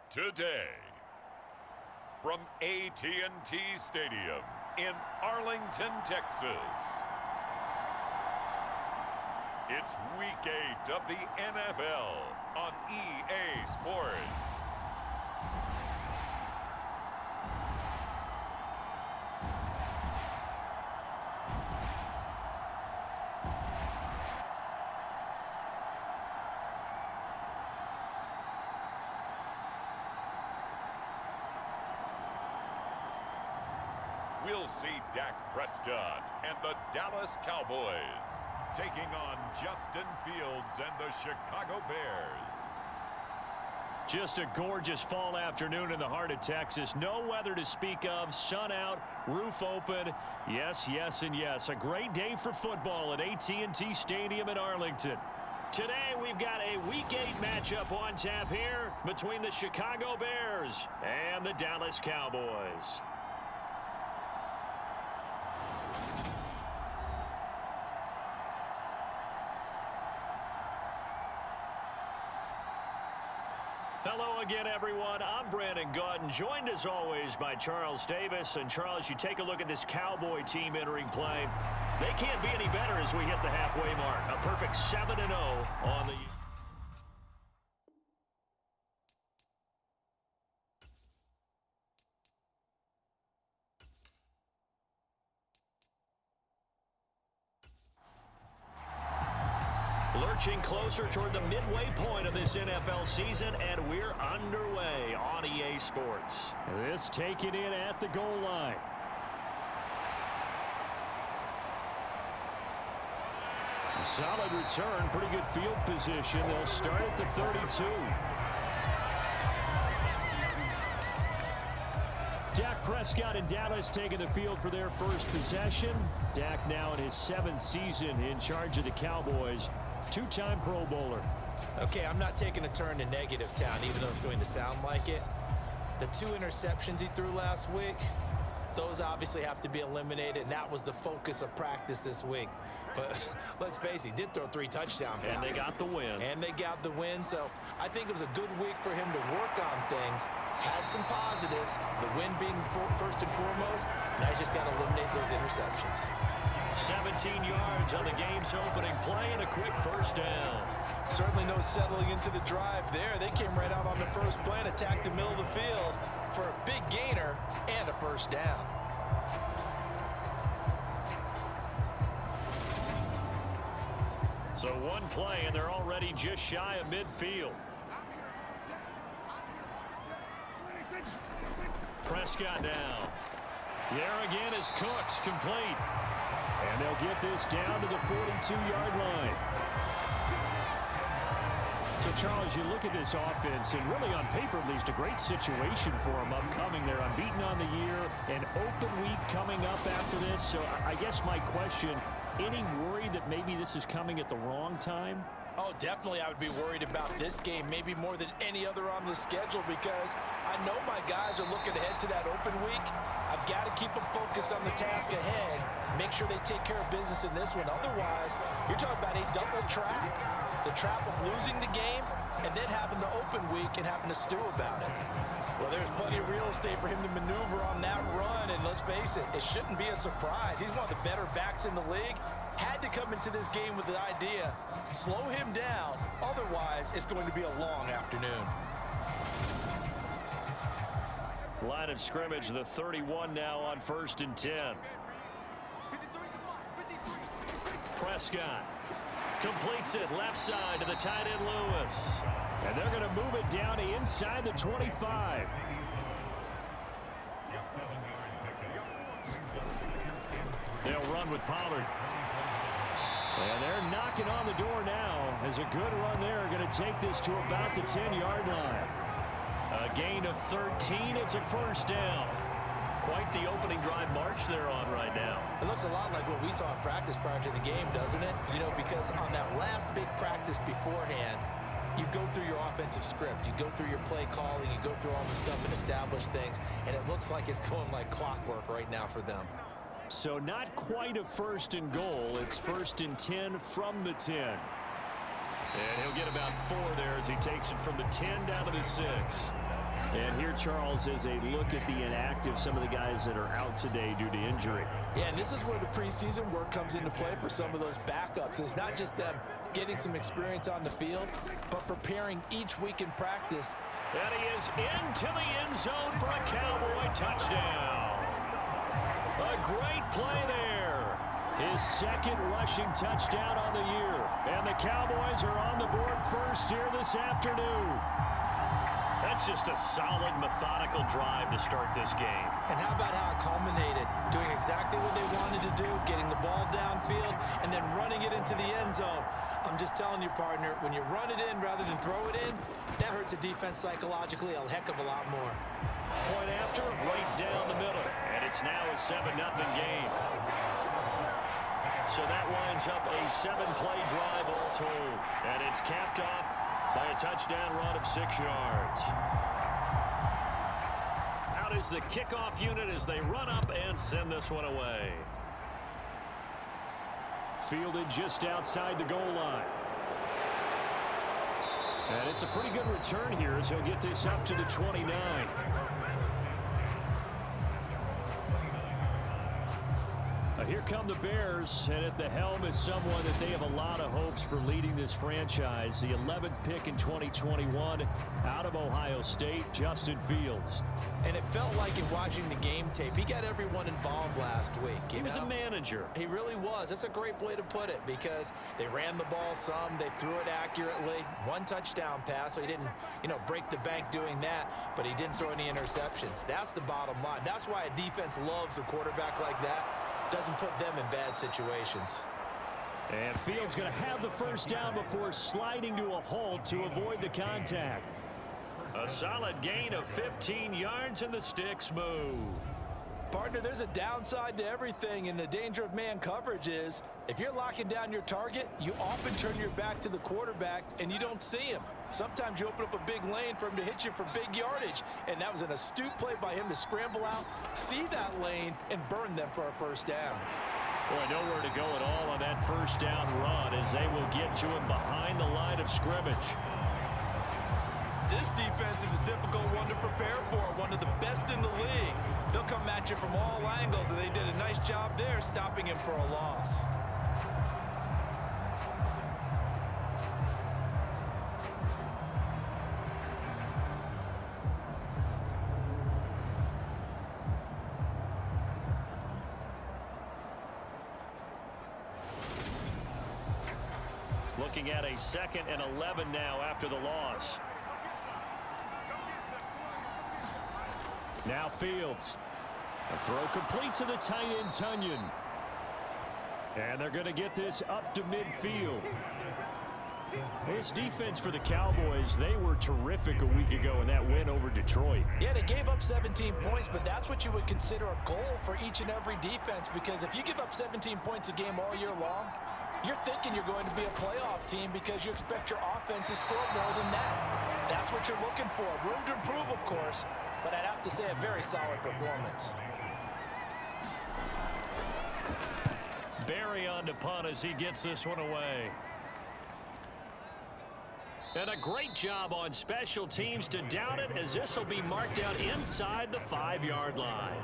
Today, from AT&T Stadium in Arlington, Texas, it's Week 8 of the NFL on EA Sports. We'll see Dak Prescott and the Dallas Cowboys taking on Justin Fields and the Chicago Bears. Just a gorgeous fall afternoon in the heart of Texas. No weather to speak of. Sun out, roof open. Yes, yes, and yes. A great day for football at AT&T Stadium in Arlington. Today, we've got a Week 8 matchup on tap here between the Chicago Bears and the Dallas Cowboys. Hello again, everyone. I'm Brandon Gaudin, joined as always by Charles Davis. And Charles, you take a look at this Cowboy team entering play. They can't be any better as we hit the halfway mark. A perfect 7-0 on the... Lurching closer toward the midway point of this NFL season, and we're underway on EA Sports. This taken in at the goal line. A solid return, pretty good field position. They'll start at the 32. Dak Prescott and Dallas taking the field for their first possession. Dak now in his 7th season in charge of the Cowboys. Two-time Pro Bowler. Okay, I'm not taking a turn to negative town, even though it's going to sound like it. The 2 interceptions he threw last week, those obviously have to be eliminated, and that was the focus of practice this week. But let's face it, he did throw 3 touchdown passes. And they got the win. And they got the win, so I think it was a good week for him to work on things. Had some positives, the win being first and foremost. Now he's just got to eliminate those interceptions. 17 yards on the game's opening play and a quick first down. Certainly no settling into the drive there. They came right out on the first play and attacked the middle of the field for a big gainer and a first down. So one play and they're already just shy of midfield. Prescott now. There again is Cooks, complete. And they'll get this down to the 42-yard line. So, Charles, you look at this offense, and really on paper, at least, a great situation for them upcoming. They're unbeaten on the year, an open week coming up after this. So, I guess my question, any worry that maybe this is coming at the wrong time? Oh, definitely I would be worried about this game, maybe more than any other on the schedule, because I know my guys are looking ahead to that open week. I've got to keep them focused on the task ahead, make sure they take care of business in this one. Otherwise, you're talking about a double trap, the trap of losing the game and then having the open week and having to stew about it. Well, there's plenty of real estate for him to maneuver on that run, and let's face it, it shouldn't be a surprise. He's one of the better backs in the league. Had to come into this game with the idea, slow him down, otherwise it's going to be a long afternoon. Line of scrimmage, the 31 now on 1st and 10. Prescott completes it left side to the tight end Lewis. And they're going to move it down to inside the 25. They'll run with Pollard. And they're knocking on the door now as a good run there. Going to take this to about the 10-yard line. A gain of 13. It's a first down. Quite the opening drive march they're on right now. It looks a lot like what we saw in practice prior to the game, doesn't it? You know, because on that last big practice beforehand, you go through your offensive script. You go through your play calling. You go through all the stuff and establish things. And it looks like it's going like clockwork right now for them. So not quite a 1st and goal. It's 1st and 10 from the 10. And he'll get about 4 there as he takes it from the 10 down to the 6. And here, Charles, is a look at the inactive, some of the guys that are out today due to injury. Yeah, and this is where the preseason work comes into play for some of those backups. It's not just them getting some experience on the field, but preparing each week in practice. And he is into the end zone for a Cowboy touchdown. A great play there. His second rushing touchdown on the year. And the Cowboys are on the board first here this afternoon. That's just a solid, methodical drive to start this game. And how about how it culminated? Doing exactly what they wanted to do, getting the ball downfield, and then running it into the end zone. I'm just telling you, partner, when you run it in rather than throw it in, that hurts a defense psychologically a heck of a lot more. Point after, right down the middle. And it's now a 7-0 game. So that winds up a 7-play drive all told. And it's capped off by a touchdown run of 6 yards. Out is the kickoff unit as they run up and send this one away. Fielded just outside the goal line. And it's a pretty good return here as he'll get this up to the 29. Here come the Bears, and at the helm is someone that they have a lot of hopes for leading this franchise. The 11th pick in 2021 out of Ohio State, Justin Fields. And it felt like in watching the game tape, he got everyone involved last week. He was a manager. He really was. That's a great way to put it because they ran the ball some, they threw it accurately. 1 touchdown pass, so he didn't, break the bank doing that, but he didn't throw any interceptions. That's the bottom line. That's why a defense loves a quarterback like that. Doesn't put them in bad situations. And Fields going to have the first down before sliding to a halt to avoid the contact. A solid gain of 15 yards and the sticks move. Partner, there's a downside to everything, and the danger of man coverage is if you're locking down your target, you often turn your back to the quarterback and you don't see him. Sometimes you open up a big lane for him to hit you for big yardage, and that was an astute play by him to scramble out, see that lane, and burn them for a first down. Boy, nowhere to go at all on that first down run as they will get to him behind the line of scrimmage. This defense is a difficult one to prepare for, one of the best in the league. They'll come at you from all angles, and they did a nice job there stopping him for a loss. Looking at a 2nd and 11 now after the loss. Now Fields. A throw complete to the tight end, Tunyon. And they're going to get this up to midfield. This defense for the Cowboys, they were terrific a week ago in that win over Detroit. Yeah, they gave up 17 points, but that's what you would consider a goal for each and every defense, because if you give up 17 points a game all year long, you're thinking you're going to be a playoff team because you expect your offense to score more than that. That's what you're looking for. Room to improve, of course, but I'd have to say a very solid performance. Barry on to punt as he gets this one away. And a great job on special teams to down it as this will be marked out inside the 5-yard line.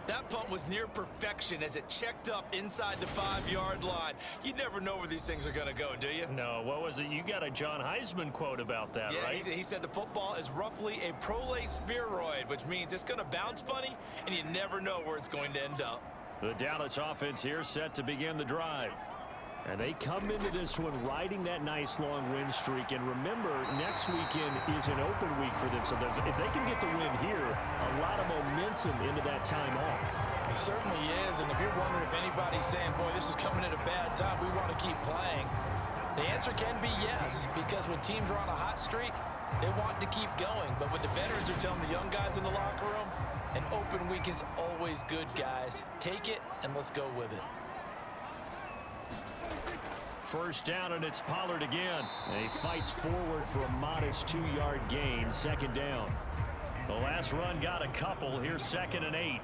That punt was near perfection as it checked up inside the 5-yard line. You never know where these things are going to go, do you? No, what was it? You got a John Heisman quote about that, yeah, right? He said the football is roughly a prolate spheroid, which means it's going to bounce funny, and you never know where it's going to end up. The Dallas offense here set to begin the drive. And they come into this one riding that nice long win streak. And remember, next weekend is an open week for them. So if they can get the win here, a lot of momentum into that time off. It certainly is. And if you're wondering if anybody's saying, boy, this is coming at a bad time, we want to keep playing, the answer can be yes. Because when teams are on a hot streak, they want to keep going. But what the veterans are telling the young guys in the locker room, an open week is always good, guys. Take it, and let's go with it. First down, and it's Pollard again. And he fights forward for a modest 2-yard gain. 2nd down. The last run got a couple. Here's 2nd and 8.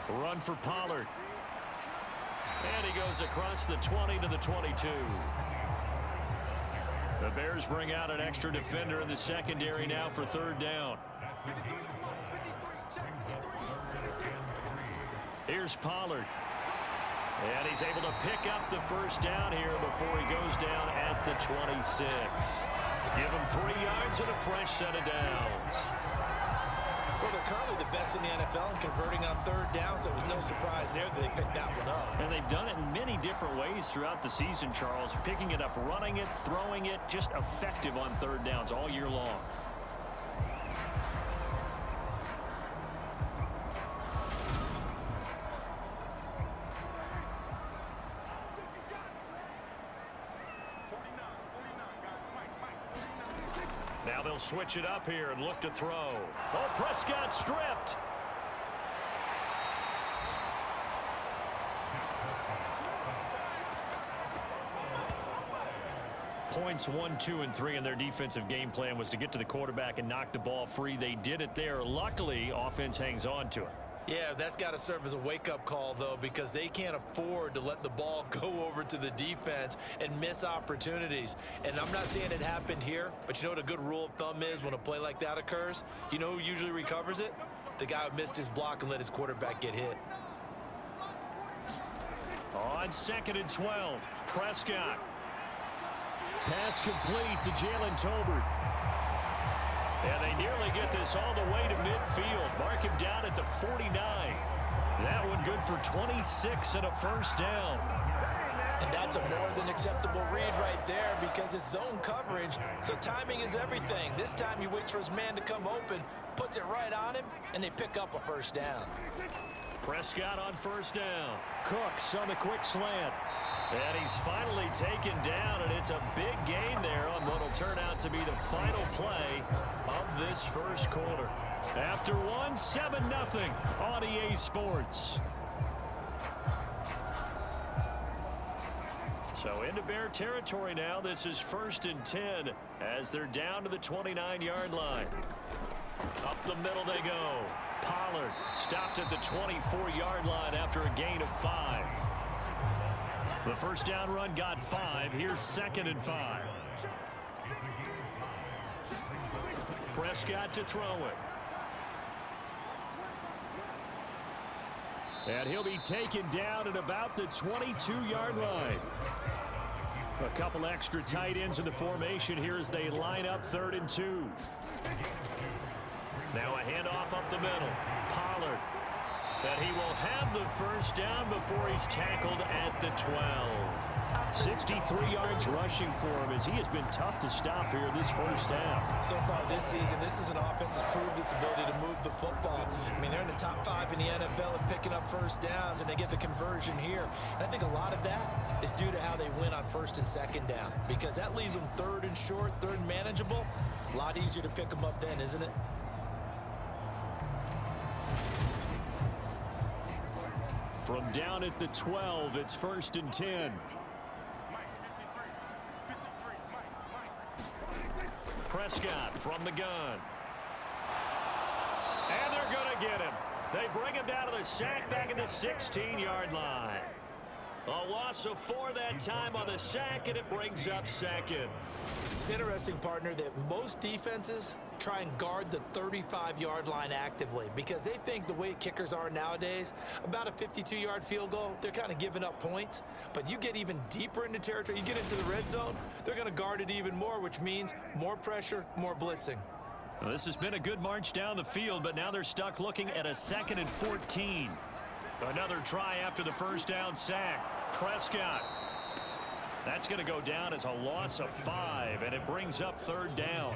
Run for Pollard. And he goes across the 20 to the 22. The Bears bring out an extra defender in the secondary now for third down. Here's Pollard. And he's able to pick up the first down here before he goes down at the 26. Give him 3 yards and a fresh set of downs. Well, they're currently the best in the NFL in converting on third down, so it was no surprise there that they picked that one up. And they've done it in many different ways throughout the season, Charles. Picking it up, running it, throwing it, just effective on third downs all year long. Now they'll switch it up here and look to throw. Oh, Prescott stripped. Points 1, 2, and 3 in their defensive game plan was to get to the quarterback and knock the ball free. They did it there. Luckily, offense hangs on to it. Yeah, that's got to serve as a wake-up call, though, because they can't afford to let the ball go over to the defense and miss opportunities. And I'm not saying it happened here, but you know what a good rule of thumb is when a play like that occurs? You know who usually recovers it? The guy who missed his block and let his quarterback get hit. On 2nd and 12, Prescott. Pass complete to Jalen Tolbert. And they nearly get this all the way to midfield. Mark him down at the 49. That one good for 26 and a first down. And that's a more than acceptable read right there because it's zone coverage, so timing is everything. This time he waits for his man to come open, puts it right on him, and they pick up a first down. Prescott on first down. Cooks on the quick slant. And he's finally taken down, and it's a big gain there on what will turn out to be the final play of this first quarter. After one, 7-0 on EA Sports. So into Bear territory now. This is 1st and 10 as they're down to the 29-yard line. Up the middle they go. Pollard stopped at the 24-yard line after a gain of 5. The first down run got 5. Here's 2nd and 5. Prescott to throw it. And he'll be taken down at about the 22-yard line. A couple extra tight ends in the formation here as they line up 3rd and 2. Now a handoff up the middle. Pollard. And he will have the first down before he's tackled at the 12. 63 yards rushing for him as he has been tough to stop here this first half. So far this season, this is an offense that's proved its ability to move the football. I mean, they're in the top 5 in the NFL and picking up first downs, and they get the conversion here. And I think a lot of that is due to how they win on 1st and 2nd down, because that leaves them 3rd and short, 3rd and manageable. A lot easier to pick them up then, isn't it? From down at the 12, it's 1st and 10. Prescott from the gun. And they're going to get him. They bring him down to the sack back at the 16-yard line. A loss of 4 that time on the sack, and it brings up 2nd. It's interesting, partner, that most defenses try and guard the 35-yard line actively because they think the way kickers are nowadays, about a 52-yard field goal, they're kind of giving up points. But you get even deeper into territory, you get into the red zone, they're going to guard it even more, which means more pressure, more blitzing. Well, this has been a good march down the field, but now they're stuck looking at a 2nd and 14. Another try after the first down sack. Prescott. That's going to go down as a loss of 5, and it brings up 3rd down.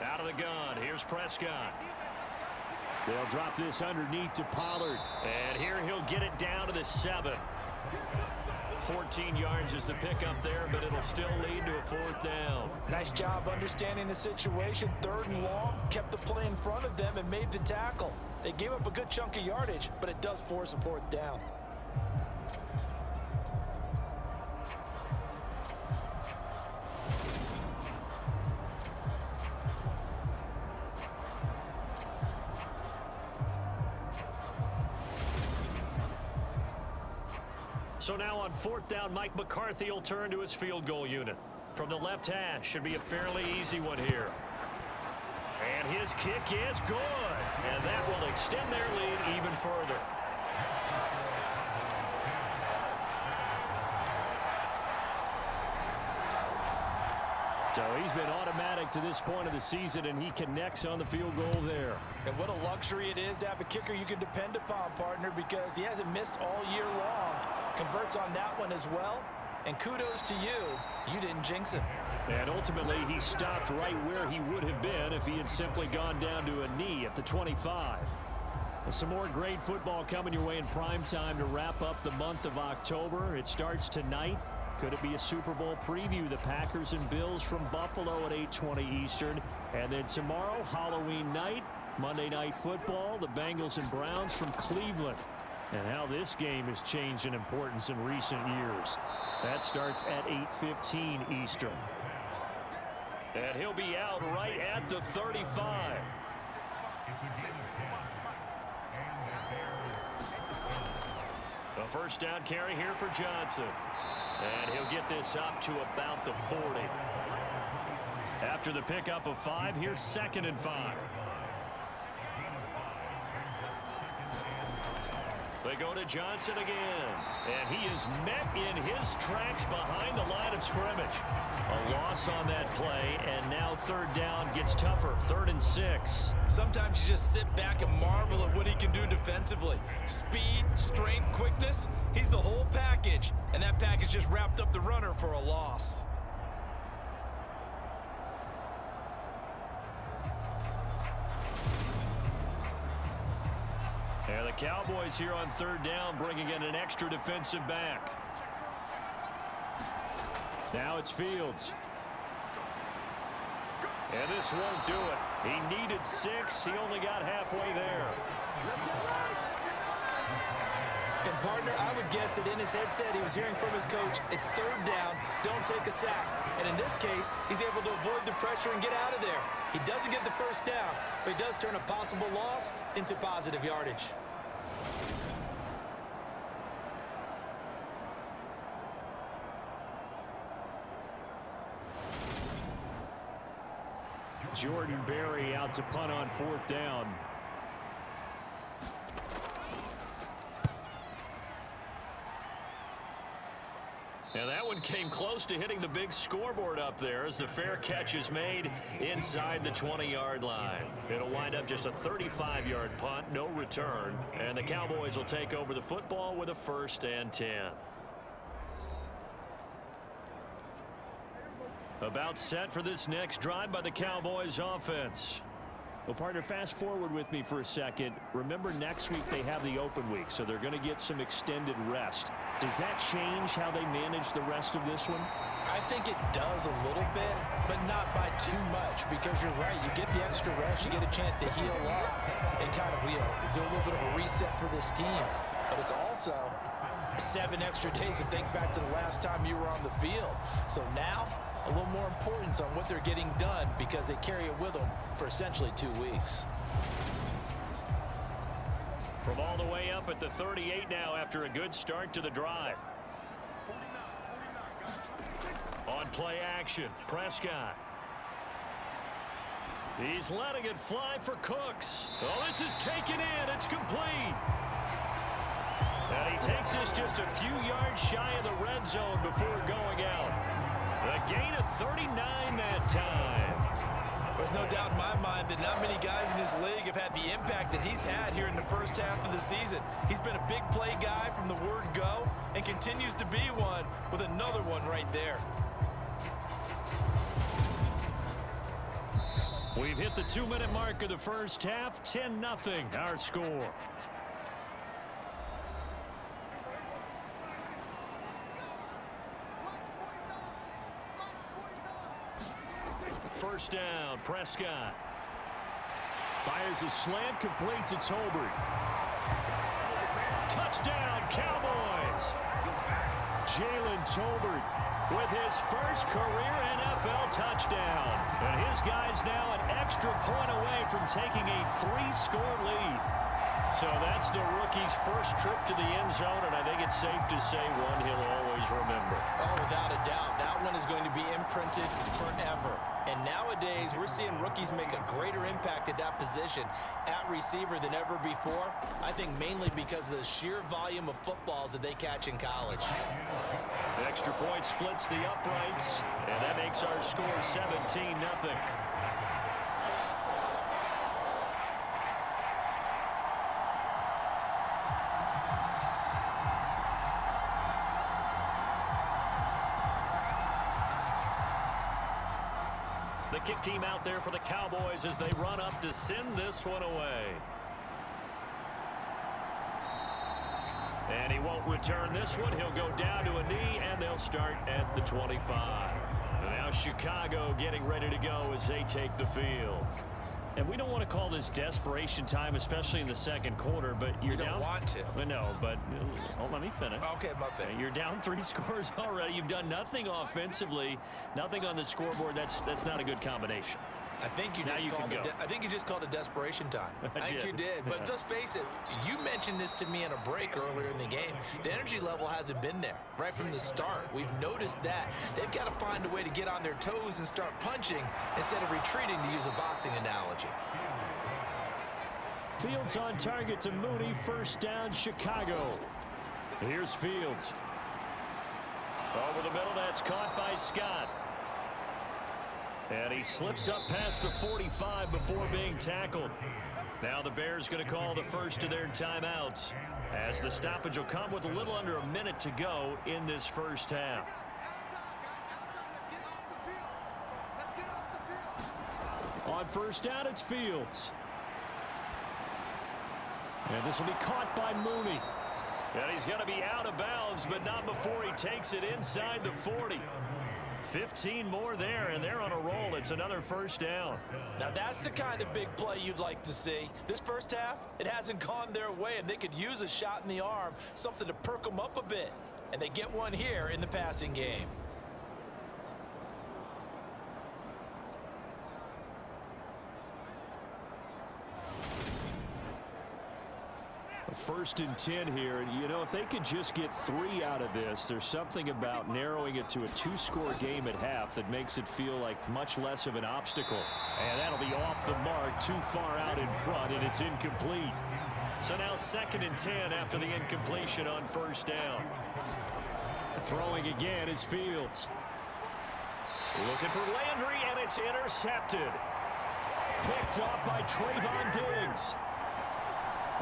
Out of the gun, here's Prescott. They'll drop this underneath to Pollard. And here he'll get it down to the 7. 14 yards is the pickup there, but it'll still lead to a 4th down. Nice job understanding the situation. 3rd and long, kept the play in front of them and made the tackle. They gave up a good chunk of yardage, but it does force a 4th down. So now on 4th down, Mike McCarthy will turn to his field goal unit. From the left hash, should be a fairly easy one here. And his kick is good. And that will extend their lead even further. So he's been automatic to this point of the season, and he connects on the field goal there. And what a luxury it is to have a kicker you can depend upon, partner, because he hasn't missed all year long. Converts on that one as well. And kudos to you. You didn't jinx him. And ultimately, he stopped right where he would have been if he had simply gone down to a knee at the 25. And some more great football coming your way in prime time to wrap up the month of October. It starts tonight. Could it be a Super Bowl preview? The Packers and Bills from Buffalo at 8:20 Eastern. And then tomorrow, Halloween night, Monday Night Football, the Bengals and Browns from Cleveland. And how this game has changed in importance in recent years. That starts at 8:15 Eastern. And he'll be out right at the 35. A 1st down carry here for Johnson. And he'll get this up to about the 40. After the pickup of 5, here's 2nd and 5. They go to Johnson again. And he is met in his tracks behind the line of scrimmage. A loss on that play, and now 3rd down gets tougher. 3rd and 6. Sometimes you just sit back and marvel at what he can do defensively. Speed, strength, quickness. He's the whole package. And that package just wrapped up the runner for a loss. And the Cowboys here on 3rd down, bringing in an extra defensive back. Now it's Fields. And this won't do it. He needed 6. He only got halfway there. And partner, I would guess that in his headset he was hearing from his coach, it's 3rd down, don't take a sack. And in this case, he's able to avoid the pressure and get out of there. He doesn't get the 1st down, but he does turn a possible loss into positive yardage. Jordan Berry out to punt on 4th down. Now that one came close to hitting the big scoreboard up there as the fair catch is made inside the 20-yard line. It'll wind up just a 35-yard punt, no return, and the Cowboys will take over the football with a 1st and 10. About set for this next drive by the Cowboys offense. Well, partner, fast forward with me for a second. Remember, next week they have the open week, so they're going to get some extended rest. Does that change how they manage the rest of this one? I think it does a little bit, but not by too much, because you're right. You get the extra rest, you get a chance to heal up and kind of, do a little bit of a reset for this team. But it's also 7 extra days to think back to the last time you were on the field. So now, a little more importance on what they're getting done because they carry it with them for essentially 2 weeks. From all the way up at the 38 now after a good start to the drive. On play action, Prescott. He's letting it fly for Cooks. Oh, this is taken in. It's complete. And he takes this just a few yards shy of the red zone before going out. A gain of 39 that time. There's no doubt in my mind that not many guys in this league have had the impact that he's had here in the first half of the season. He's been a big play guy from the word go and continues to be one with another one right there. We've hit the 2-minute mark of the first half. 10-0 our score. First down, Prescott. Fires a slant, complete to Tolbert. Touchdown, Cowboys! Jalen Tolbert with his first career NFL touchdown. And his guys now an extra point away from taking a 3-score lead. So that's the rookie's first trip to the end zone, and I think it's safe to say one he'll always remember. Oh, without a doubt. That one is going to be imprinted forever. And nowadays, we're seeing rookies make a greater impact at that position at receiver than ever before. I think mainly because of the sheer volume of footballs that they catch in college. The extra point splits the uprights, and that makes our score 17-0. The kick team out there for the Cowboys as they run up to send this one away. And he won't return this one. He'll go down to a knee, and they'll start at the 25. And now Chicago getting ready to go as they take the field. And we don't want to call this desperation time, especially in the second quarter, but you're down. You don't want to. No, but let me finish. Okay, my bad. You're down 3 scores already. You've done nothing offensively, nothing on the scoreboard. That's not a good combination. I think you just called it desperation time. I think you did. But let's face it, you mentioned this to me in a break earlier in the game. The energy level hasn't been there right from the start. We've noticed that. They've got to find a way to get on their toes and start punching instead of retreating, to use a boxing analogy. Fields on target to Mooney. First down, Chicago. Here's Fields. Over the middle, that's caught by Scott. And he slips up past the 45 before being tackled. Now the Bears going to call the first of their timeouts, as the stoppage will come with a little under a minute to go in this first half. On first down, it's Fields. And this will be caught by Mooney. And he's going to be out of bounds, but not before he takes it inside the 40. 15 more there, and they're on a roll. It's another first down. Now that's the kind of big play you'd like to see. This first half, it hasn't gone their way, and they could use a shot in the arm, something to perk them up a bit. And they get one here in the passing game. First and 10 here, and you know, if they could just get 3 out of this, there's something about narrowing it to a 2-score game at half that makes it feel like much less of an obstacle. And that'll be off the mark, too far out in front, and it's incomplete. So now 2nd and 10 after the incompletion on first down. Throwing again is Fields. Looking for Landry, and it's intercepted. Picked off by Trayvon Diggs.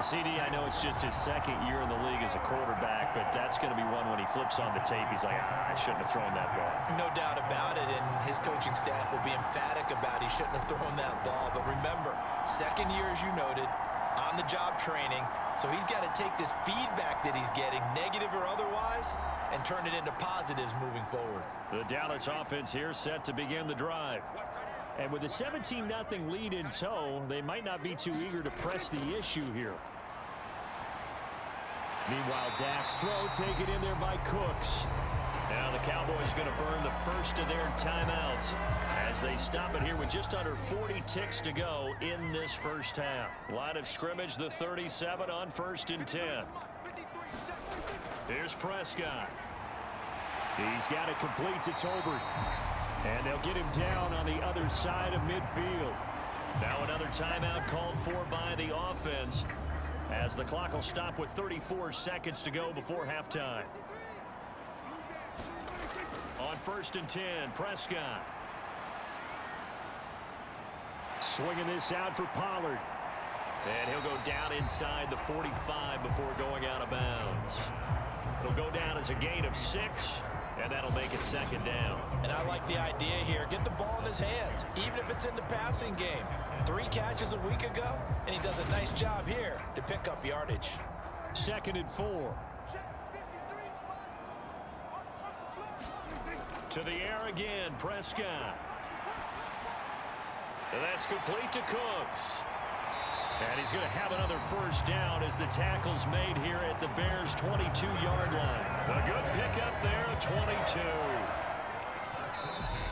CD, I know it's just his 2nd year in the league as a quarterback, but that's going to be one when he flips on the tape. He's like, I shouldn't have thrown that ball. No doubt about it, and his coaching staff will be emphatic about he shouldn't have thrown that ball. But remember, 2nd year, as you noted, on-the-job training, so he's got to take this feedback that he's getting, negative or otherwise, and turn it into positives moving forward. The Dallas offense here set to begin the drive. And with a 17-0 lead in tow, they might not be too eager to press the issue here. Meanwhile, Dak's throw taken in there by Cooks. Now the Cowboys going to burn the first of their timeouts as they stop it here with just under 40 ticks to go in this first half. Line of scrimmage, the 37 on 1st and 10. Here's Prescott. He's got it complete to Tolbert. And they'll get him down on the other side of midfield. Now another timeout called for by the offense, as the clock will stop with 34 seconds to go before halftime. On 1st and 10, Prescott. Swinging this out for Pollard. And he'll go down inside the 45 before going out of bounds. It'll go down as a gain of 6. And that'll make it 2nd down. And I like the idea here. Get the ball in his hands, even if it's in the passing game. 3 catches a week ago, and he does a nice job here to pick up yardage. 2nd and 4. To the air again, Prescott. And that's complete to Cooks. And he's going to have another first down as the tackle's made here at the Bears' 22-yard line. A good pickup there, 22.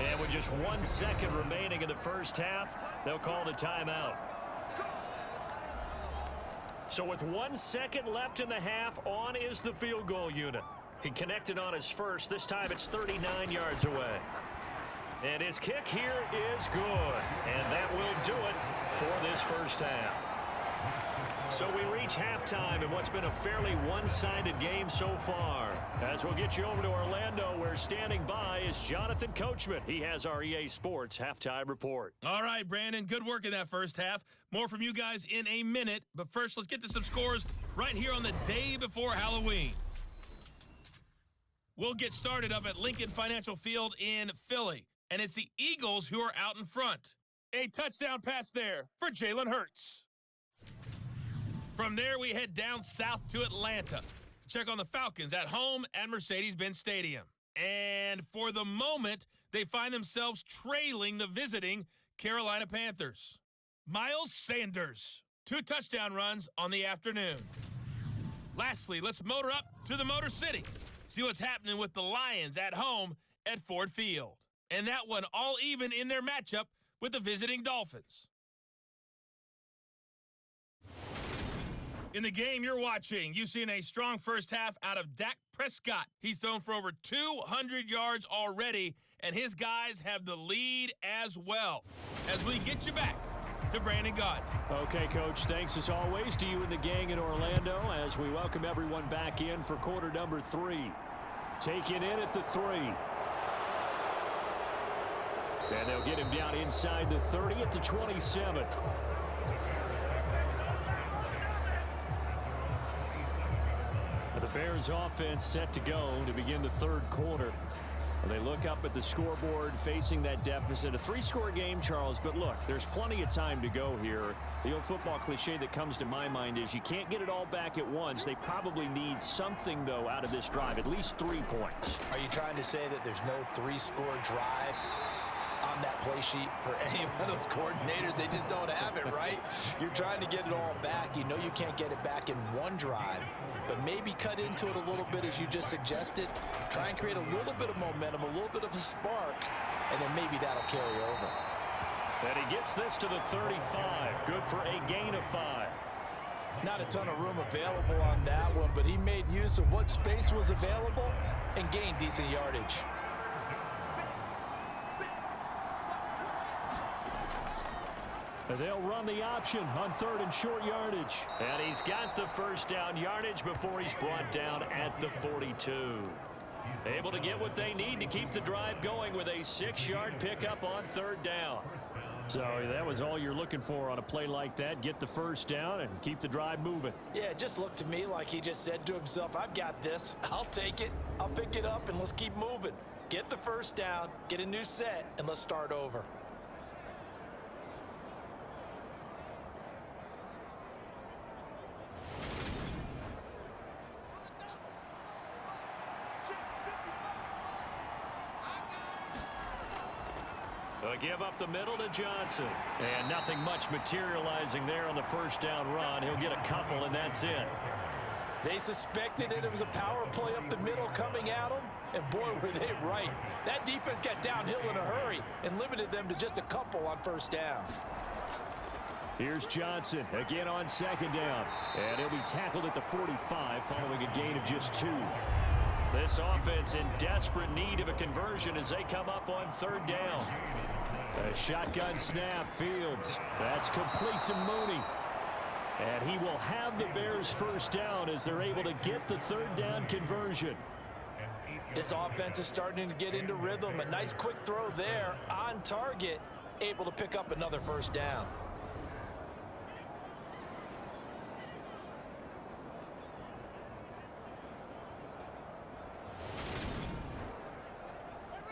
And with just 1 second remaining in the first half, they'll call the timeout. So with 1 second left in the half, on is the field goal unit. He connected on his first. This time it's 39 yards away. And his kick here is good. And that will do it for this first half. So we reach halftime in what's been a fairly one-sided game so far. As we'll get you over to Orlando, where standing by is Jonathan Coachman. He has our EA Sports halftime report. All right, Brandon, good work in that first half. More from you guys in a minute. But first, let's get to some scores right here on the day before Halloween. We'll get started up at Lincoln Financial Field in Philly. And it's the Eagles who are out in front. A touchdown pass there for Jalen Hurts. From there, we head down south to Atlanta to check on the Falcons at home at Mercedes-Benz Stadium. And for the moment, they find themselves trailing the visiting Carolina Panthers. Miles Sanders, 2 touchdown runs on the afternoon. Lastly, let's motor up to the Motor City. See what's happening with the Lions at home at Ford Field. And that one all even in their matchup with the visiting Dolphins. In the game you're watching, you've seen a strong first half out of Dak Prescott. He's thrown for over 200 yards already, and his guys have the lead as well. As we get you back to Brandon Gaudin. Okay, Coach, thanks as always to you and the gang in Orlando as we welcome everyone back in for quarter number 3. Taking in at the 3. And they'll get him down inside the 30 at the 27. The Bears offense set to go to begin the third quarter. They look up at the scoreboard facing that deficit. A 3-score game, Charles, but look, there's plenty of time to go here. The old football cliche that comes to my mind is you can't get it all back at once. They probably need something, though, out of this drive, at least 3 points. Are you trying to say that there's no 3-score drive on that play sheet for any of those coordinators? They just don't have it, right? You're trying to get it all back. You know you can't get it back in one drive, but maybe cut into it a little bit as you just suggested. Try and create a little bit of momentum, a little bit of a spark, and then maybe that'll carry over. And he gets this to the 35. Good for a gain of 5. Not a ton of room available on that one, but he made use of what space was available and gained decent yardage. They'll run the option on 3rd and short yardage. And he's got the first down yardage before he's brought down at the 42. Able to get what they need to keep the drive going with a 6-yard pickup on 3rd down. So that was all you're looking for on a play like that. Get the first down and keep the drive moving. Yeah, it just looked to me like he just said to himself, I've got this. I'll take it. I'll pick it up, and let's keep moving. Get the first down, get a new set, and let's start over. Give up the middle to Johnson. And nothing much materializing there on the first down run. He'll get a couple, and that's it. They suspected it was a power play up the middle coming at them, and boy, were they right. That defense got downhill in a hurry and limited them to just a couple on first down. Here's Johnson again on 2nd down. And he'll be tackled at the 45 following a gain of just 2. This offense in desperate need of a conversion as they come up on 3rd down. A shotgun snap, Fields. That's complete to Mooney. And he will have the Bears first down as they're able to get the 3rd down conversion. This offense is starting to get into rhythm. A nice quick throw there on target, able to pick up another first down.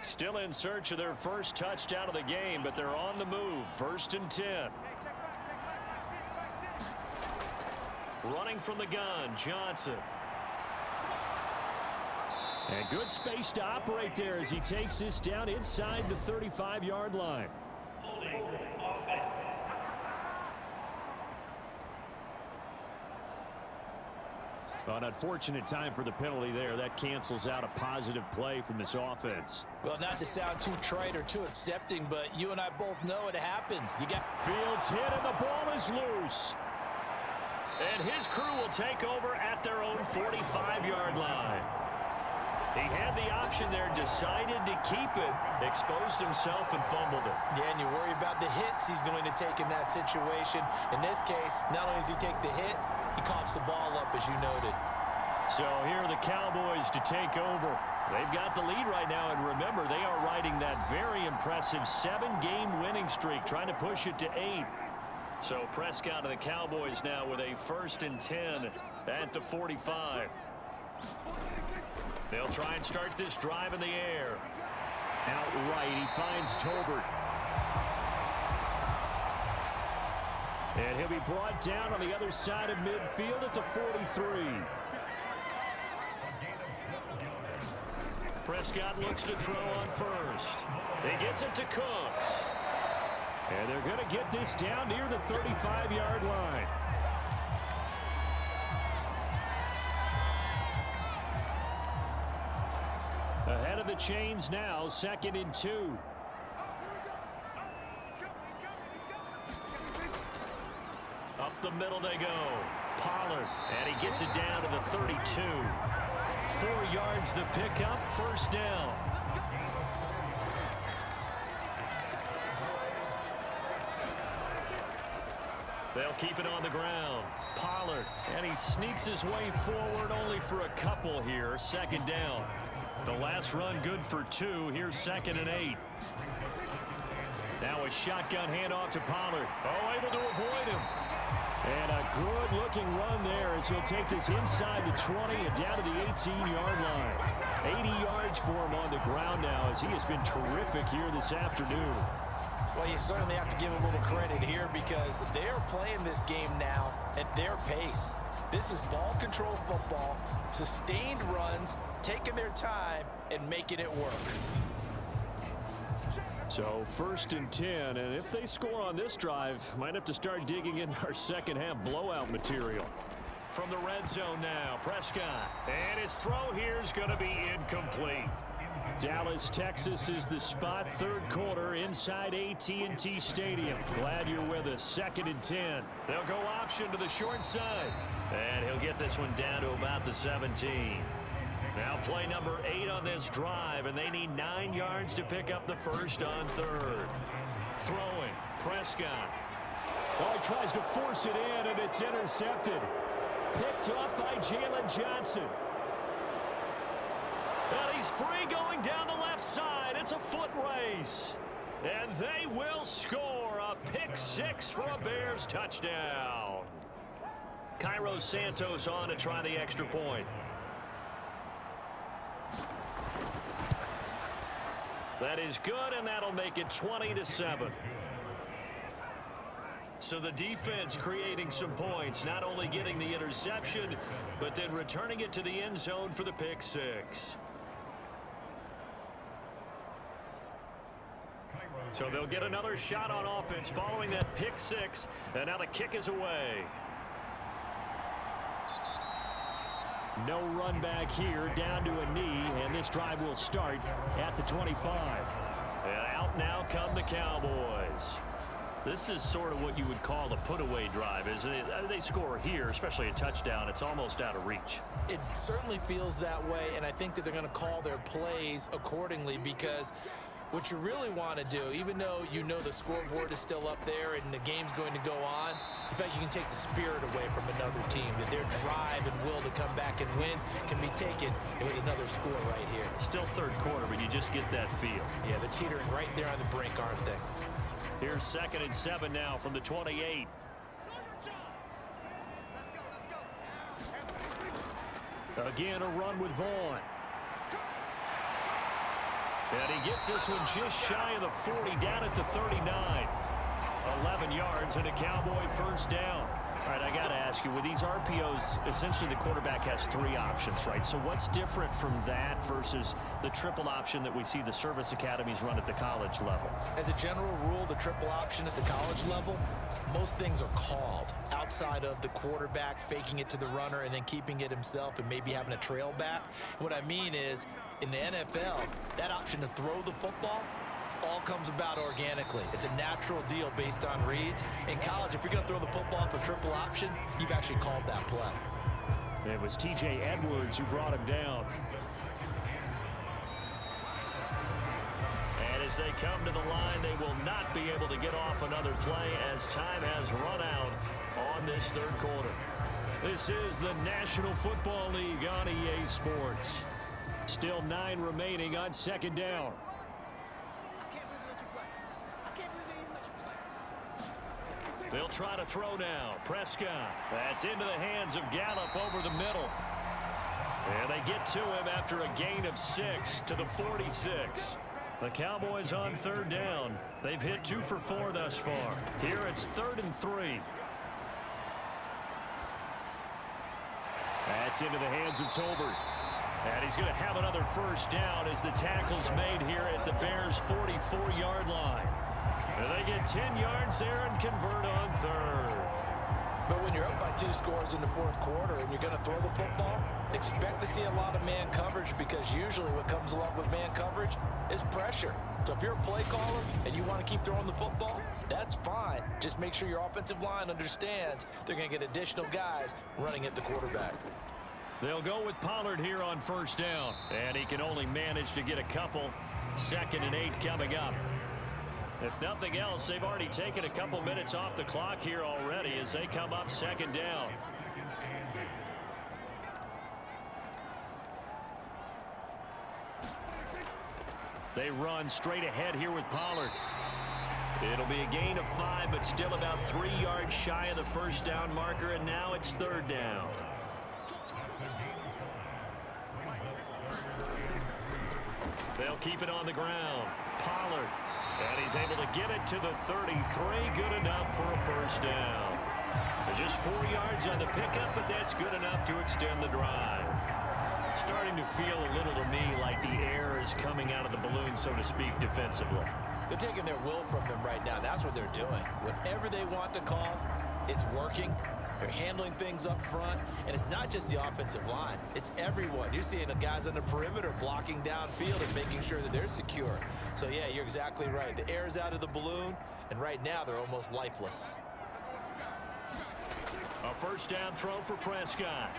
Still in search of their first touchdown of the game, but they're on the move. 1st and 10. Running from the gun, Johnson. And good space to operate there as he takes this down inside the 35-yard line. An unfortunate time for the penalty there. That cancels out a positive play from this offense. Well, not to sound too trite or too accepting, but you and I both know it happens. You got Fields hit and the ball is loose. And his crew will take over at their own 45-yard line. He had the option there, decided to keep it, exposed himself and fumbled it. Yeah, and you worry about the hits he's going to take in that situation. In this case, not only does he take the hit, he coughs the ball up, as you noted. So here are the Cowboys to take over. They've got the lead right now, and remember, they are riding that very impressive 7-game winning streak, trying to push it to 8. So Prescott and the Cowboys now with a 1st and 10 at the 45. They'll try and start this drive in the air. Outright, he finds Tolbert. And he'll be brought down on the other side of midfield at the 43. Prescott looks to throw on first. He gets it to Cooks. And they're going to get this down near the 35-yard line. Ahead of the chains now, 2nd and 2. Up the middle they go. Pollard, and he gets it down to the 32. 4 yards the pickup, 1st down. They'll keep it on the ground. Pollard, and he sneaks his way forward only for a couple here. 2nd down. The last run good for 2. Here's 2nd and 8. Now a shotgun handoff to Pollard. Oh, able to avoid him. And a good-looking run there as he'll take this inside the 20 and down to the 18-yard line. 80 yards for him on the ground now as he has been terrific here this afternoon. Well, you certainly have to give a little credit here because they're playing this game now at their pace. This is ball control football, sustained runs, taking their time, and making it work. So 1st and 10, and if they score on this drive, might have to start digging in our second-half blowout material. From the red zone now, Prescott. And his throw here is going to be incomplete. Dallas, Texas is the spot, 3rd quarter inside AT&T Stadium. Glad you're with us. 2nd and 10. They'll go option to the short side. And he'll get this one down to about the 17. Now play number 8 on this drive, and they need 9 yards to pick up the 1st on 3rd. Throwing, Prescott. Oh, he tries to force it in, and it's intercepted. Picked up by Jalen Johnson. And he's free going down the left side. It's a foot race. And they will score a pick 6 for a Bears touchdown. Cairo Santos on to try the extra point. That is good, and that'll make it 20-7. So the defense creating some points, not only getting the interception, but then returning it to the end zone for the pick 6. So they'll get another shot on offense following that pick 6, and now the kick is away. No run back here, down to a knee, and this drive will start at the 25. And out now come the Cowboys. This is sort of what you would call a put-away drive, isn't it? They score here, especially a touchdown. It's almost out of reach. It certainly feels that way, and I think that they're going to call their plays accordingly because what you really want to do, even though you know the scoreboard is still up there and the game's going to go on, in fact, you can take the spirit away from another team, that their drive and will to come back and win can be taken with another score right here. Still 3rd quarter, but you just get that feel. Yeah, they're teetering right there on the brink, aren't they? Here's 2nd and 7 now from the 28. Again, a run with Vaughn. And he gets this one just shy of the 40, down at the 39. 11 yards and a Cowboy 1st down. All right, I got to ask you, with these RPOs, essentially the quarterback has 3 options, right? So what's different from that versus the triple option that we see the service academies run at the college level? As a general rule, the triple option at the college level, most things are called outside of the quarterback faking it to the runner and then keeping it himself and maybe having a trail back. What I mean is, in the NFL, that option to throw the football all comes about organically. It's a natural deal based on reads. In college, if you're going to throw the football for triple option, you've actually called that play. It was T.J. Edwards who brought him down. And as they come to the line, they will not be able to get off another play as time has run out on this third quarter. This is the National Football League on EA Sports. Still 9 remaining on second down. They'll try to throw now. Prescott. That's into the hands of Gallup over the middle. And they get to him after a gain of 6 to the 46. The Cowboys on third down. They've hit 2 for 4 thus far. Here it's 3rd and 3. That's into the hands of Tolbert. And he's going to have another first down as the tackle's made here at the Bears' 44-yard line. And they get 10 yards there and convert on third. But when you're up by 2 scores in the fourth quarter and you're going to throw the football, expect to see a lot of man coverage, because usually what comes along with man coverage is pressure. So if you're a play caller and you want to keep throwing the football, that's fine. Just make sure your offensive line understands they're going to get additional guys running at the quarterback. They'll go with Pollard here on first down. And he can only manage to get a couple. 2nd and 8 coming up. If nothing else, they've already taken a couple minutes off the clock here already as they come up 2nd down. They run straight ahead here with Pollard. It'll be a gain of 5, but still about 3 yards shy of the first down marker, and now it's 3rd down. They'll keep it on the ground. Pollard. And he's able to get it to the 33. Good enough for a first down. Just 4 yards on the pickup, but that's good enough to extend the drive. Starting to feel a little to me like the air is coming out of the balloon, so to speak, defensively. They're taking their will from them right now. That's what they're doing. Whatever they want to call, it's working. They're handling things up front, and it's not just the offensive line. It's everyone. You're seeing the guys on the perimeter blocking downfield and making sure that they're secure. So, yeah, you're exactly right. The air's out of the balloon, and right now they're almost lifeless. A first down throw for Prescott.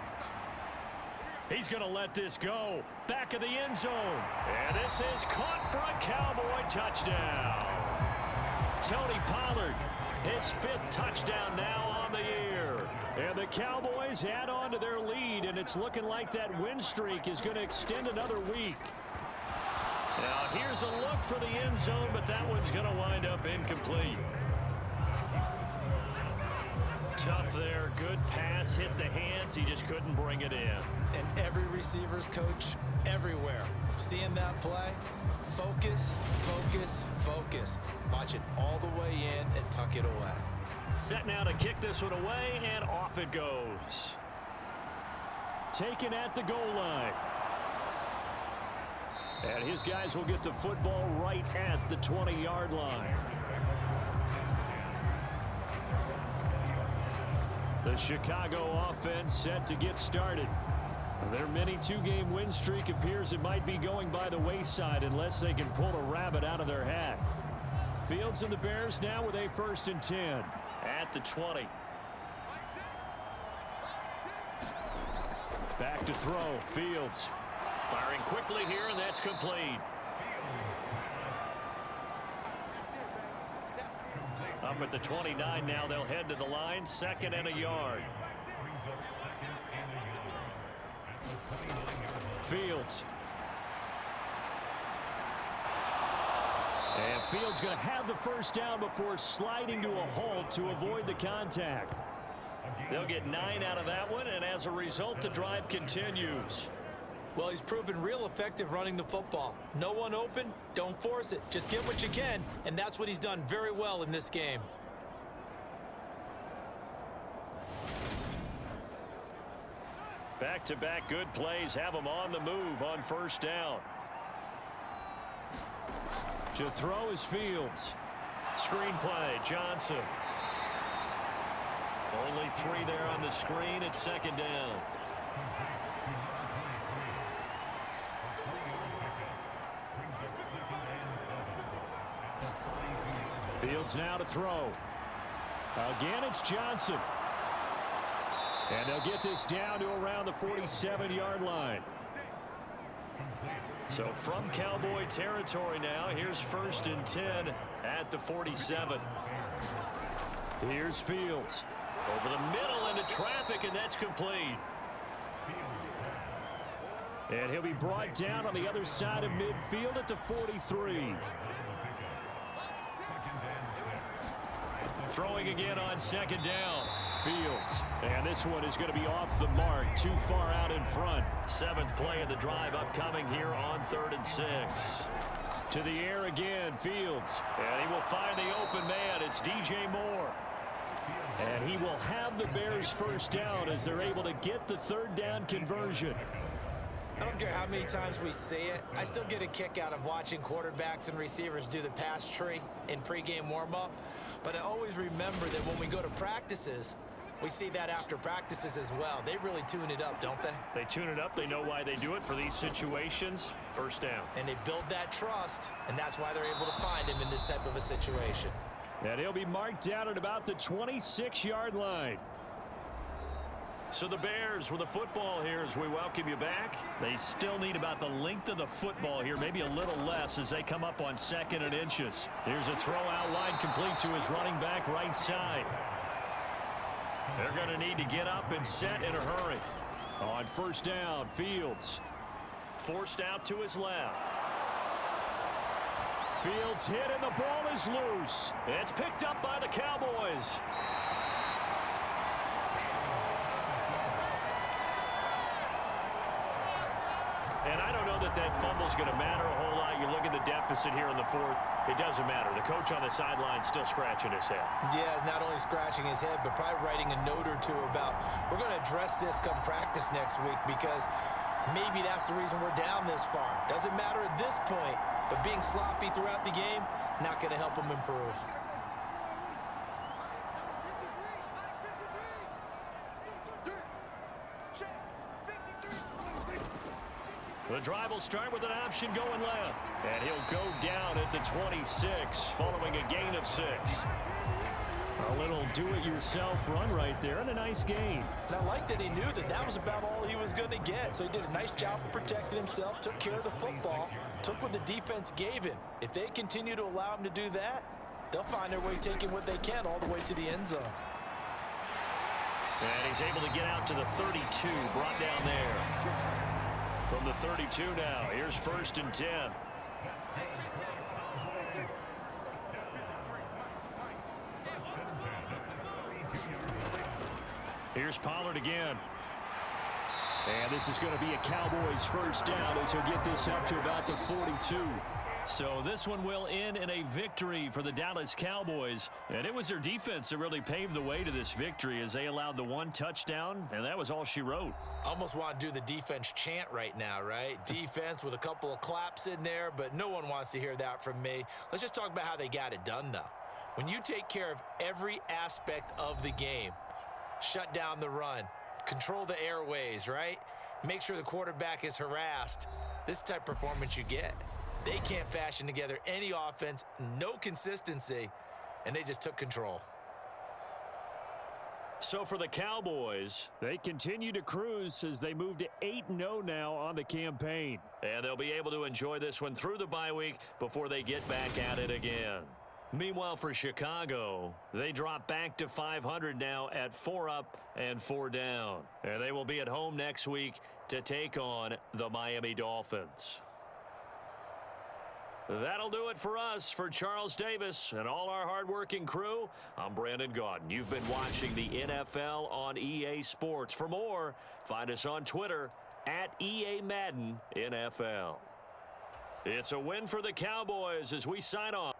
He's going to let this go. Back of the end zone. And this is caught for a Cowboy touchdown. Tony Pollard, his 5th touchdown now on the year. And the Cowboys add on to their lead, and it's looking like that win streak is going to extend another week. Now here's a look for the end zone, but that one's going to wind up incomplete. Tough there. Good pass. Hit the hands. He just couldn't bring it in. And every receiver's coach everywhere. Seeing that play, focus, focus, focus. Watch it all the way in and tuck it away. Set now to kick this one away, and off it goes. Taken at the goal line. And his guys will get the football right at the 20-yard line. The Chicago offense set to get started. Their mini 2-game win streak appears it might be going by the wayside unless they can pull a rabbit out of their hat. Fields and the Bears now with a 1st and 10 at the 20. Back to throw. Fields firing quickly here, and that's complete. Up at the 29 now. They'll head to the line. 2nd and a yard. Fields. And Fields going to have the first down before sliding to a halt to avoid the contact. They'll get 9 out of that one, and as a result, the drive continues. Well, he's proven real effective running the football. No one open, don't force it. Just get what you can, and that's what he's done very well in this game. Back-to-back good plays have them on the move on first down. To throw is Fields. Screen play, Johnson. Only 3 there on the screen at second down. Fields now to throw. Again, it's Johnson. And they'll get this down to around the 47-yard line. So from Cowboy territory now, here's 1st and 10 at the 47. Here's Fields. Over the middle into traffic, and that's complete. And he'll be brought down on the other side of midfield at the 43. Throwing again on second down. Fields. And this one is going to be off the mark. Too far out in front. 7th play of the drive upcoming here on 3rd and 6. To the air again, Fields. And he will find the open man. It's DJ Moore. And he will have the Bears first down as they're able to get the 3rd down conversion. I don't care how many times we see it. I still get a kick out of watching quarterbacks and receivers do the pass tree in pregame warm-up. But I always remember that when we go to practices, we see that after practices as well. They really tune it up, don't they? They tune it up. They know why they do it for these situations. First down. And they build that trust, and that's why they're able to find him in this type of a situation. And he'll be marked down at about the 26-yard line. So the Bears with the football here as we welcome you back. They still need about the length of the football here, maybe a little less as they come up on 2nd and inches. Here's a throw out wide complete to his running back right side. They're going to need to get up and set in a hurry. On first down, Fields. Forced out to his left. Fields hit and the ball is loose. It's picked up by the Cowboys. And I don't know that that fumble's going to matter a whole lot. You look at the deficit here in the 4th. It doesn't matter. The coach on the sideline still scratching his head. Yeah, not only scratching his head, but probably writing a note or two about we're going to address this come practice next week because maybe that's the reason we're down this far. Doesn't matter at this point, but being sloppy throughout the game, not going to help them improve. The drive will start with an option going left. And he'll go down at the 26 following a gain of 6. A little do-it-yourself run right there and a nice gain. And I like that he knew that that was about all he was going to get. So he did a nice job of protecting himself, took care of the football, took what the defense gave him. If they continue to allow him to do that, they'll find their way taking what they can all the way to the end zone. And he's able to get out to the 32, brought down there. From the 32 now, here's 1st and 10. Here's Pollard again. And this is going to be a Cowboys first down as he'll get this up to about the 42. So this one will end in a victory for the Dallas Cowboys. And it was their defense that really paved the way to this victory as they allowed the 1 touchdown, and that was all she wrote. Almost want to do the defense chant right now, right? Defense with a couple of claps in there, but no one wants to hear that from me. Let's just talk about how they got it done, though. When you take care of every aspect of the game, shut down the run, control the airways, right? Make sure the quarterback is harassed. This type of performance you get. They can't fashion together any offense, no consistency, and they just took control. So for the Cowboys, they continue to cruise as they move to 8-0 now on the campaign. And they'll be able to enjoy this one through the bye week before they get back at it again. Meanwhile, for Chicago, they drop back to 500 now at 4 up and 4 down. And they will be at home next week to take on the Miami Dolphins. That'll do it for us. For Charles Davis and all our hardworking crew, I'm Brandon Gaudin. You've been watching the NFL on EA Sports. For more, find us on Twitter at EA Madden NFL. It's a win for the Cowboys as we sign off.